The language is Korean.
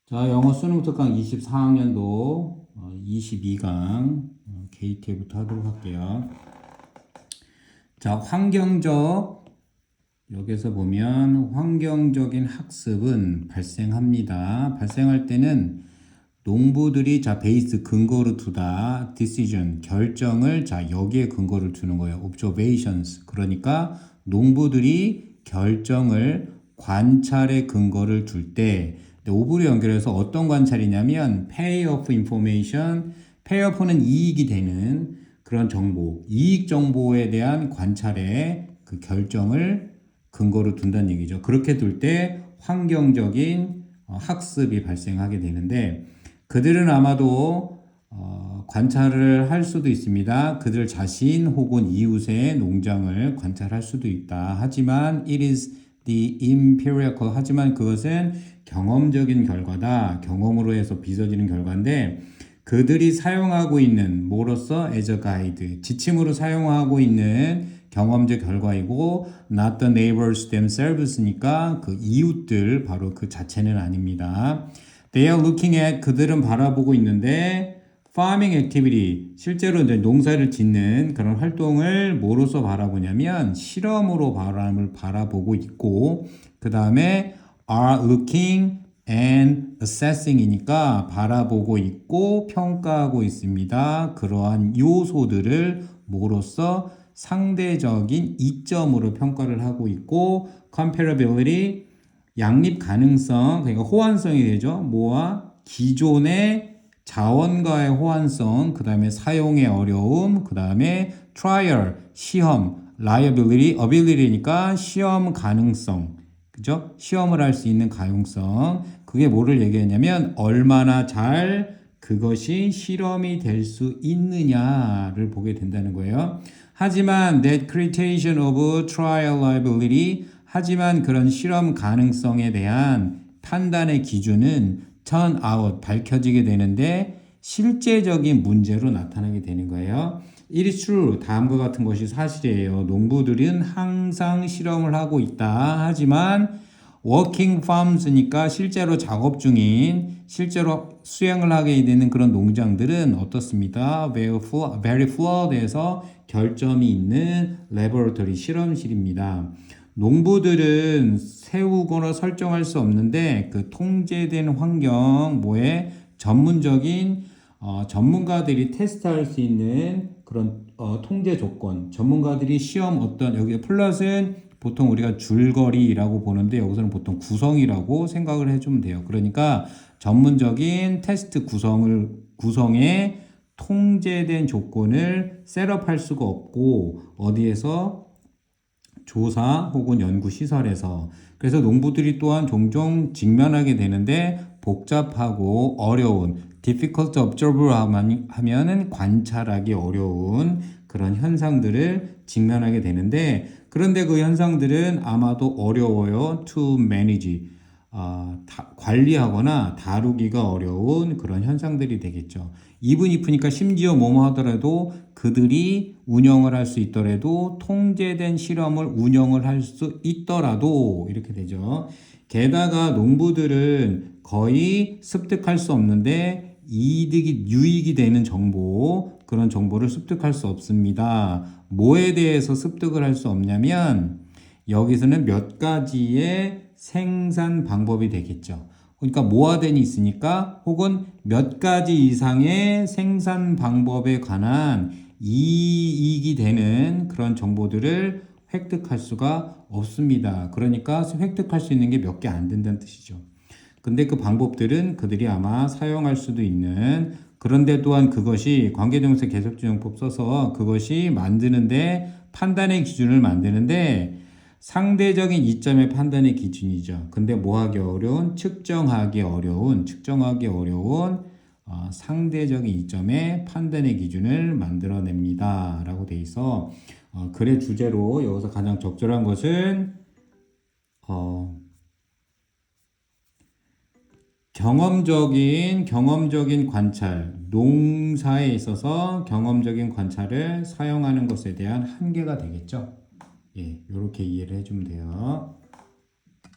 자, 영어 수능 특강 24학년도 22강 KT부터 하도록 할게요. 자, 여기서 보면 환경적인 학습은 발생합니다. 발생할 때는 농부들이 베이스 근거로 두다, decision, 결정을 여기에 근거를 두는 거예요. observations. 그러니까 농부들이 결정을 관찰의 근거를 둘 때, 오브로 연결해서 어떤 관찰이냐면 payoff information, payoff는 이익이 되는 그런 정보, 이익 정보에 대한 관찰에 그 결정을 근거로 둔다는 얘기죠. 그렇게 둘 때 환경적인 학습이 발생하게 되는데, 그들은 아마도 관찰을 할 수도 있습니다. 그들 자신 혹은 이웃의 농장을 관찰할 수도 있다. 하지만 it is the empirical, 하지만 그것은 경험적인 결과다. 경험으로 해서 빚어지는 결과인데, 그들이 사용하고 있는 뭐로서 as a guide, 지침으로 사용하고 있는 경험적 결과이고 not the neighbors themselves니까 그 이웃들 바로 그 자체는 아닙니다. They are looking at, 그들은 바라보고 있는데 farming activity, 실제로 이제 농사를 짓는 그런 활동을 뭐로서 바라보냐면 실험으로 바라보고 있고, 그 다음에 are looking and assessing이니까 바라보고 있고 평가하고 있습니다. 그러한 요소들을 뭐로서 상대적인 이점으로 평가를 하고 있고, comparability, 양립 가능성, 그러니까 호환성이 되죠. 뭐와 기존의 자원과의 호환성, 그 다음에 사용의 어려움, 그 다음에 trial, 시험, liability, ability니까 시험 가능성, 그죠? 시험을 할 수 있는 가용성. 그게 뭐를 얘기했냐면 얼마나 잘 그것이 실험이 될 수 있느냐를 보게 된다는 거예요. 하지만 that criterion of trial liability, 하지만 그런 실험 가능성에 대한 판단의 기준은 turn out, 밝혀지게 되는데 실제적인 문제로 나타나게 되는 거예요. It is true, 다음과 같은 것이 사실이에요. 농부들은 항상 실험을 하고 있다. 하지만 working farms니까 실제로 작업 중인, 실제로 수행을 하게 되는 그런 농장들은 어떻습니까? very flood에서 결점이 있는 laboratory, 실험실입니다. 농부들은 세우거나 설정할 수 없는데 그 통제된 환경, 전문적인 전문가들이 테스트할 수 있는 그런 통제 조건, 전문가들이 시험 여기 플랫은 보통 우리가 줄거리라고 보는데 여기서는 보통 구성이라고 생각을 해주면 돼요. 그러니까 전문적인 테스트 구성에 통제된 조건을 셋업할 수가 없고, 어디에서 조사 혹은 연구 시설에서. 그래서 농부들이 또한 종종 직면하게 되는데 복잡하고 어려운, difficult to observe 하면은 관찰하기 어려운 그런 현상들을 직면하게 되는데, 그런데 그 현상들은 아마도 어려워요. to manage, 관리하거나 다루기가 어려운 그런 현상들이 되겠죠. even if니까 심지어 뭐뭐 하더라도, 그들이 운영을 할 수 있더라도, 통제된 실험을 운영을 할 수 있더라도 이렇게 되죠. 게다가 농부들은 거의 습득할 수 없는데 유익이 되는 정보, 그런 정보를 습득할 수 없습니다. 뭐에 대해서 습득을 할 수 없냐면 여기서는 몇 가지의 생산 방법이 되겠죠. 그러니까 모아덴이 있으니까, 혹은 몇 가지 이상의 생산 방법에 관한 이익이 되는 그런 정보들을 획득할 수가 없습니다. 그러니까 획득할 수 있는 게 몇 개 안 된다는 뜻이죠. 근데 그 방법들은 그들이 아마 사용할 수도 있는, 그런데 또한 그것이 관계동사 계속진용법 써서 그것이 만드는데, 판단의 기준을 만드는데 상대적인 이점의 판단의 기준이죠. 근데 뭐하기 어려운, 측정하기 어려운 상대적인 이점의 판단의 기준을 만들어냅니다. 라고 돼 있어. 글의 주제로 여기서 가장 적절한 것은 경험적인 관찰, 농사에 있어서 경험적인 관찰을 사용하는 것에 대한 한계가 되겠죠. 예, 이렇게 이해를 해주면 돼요.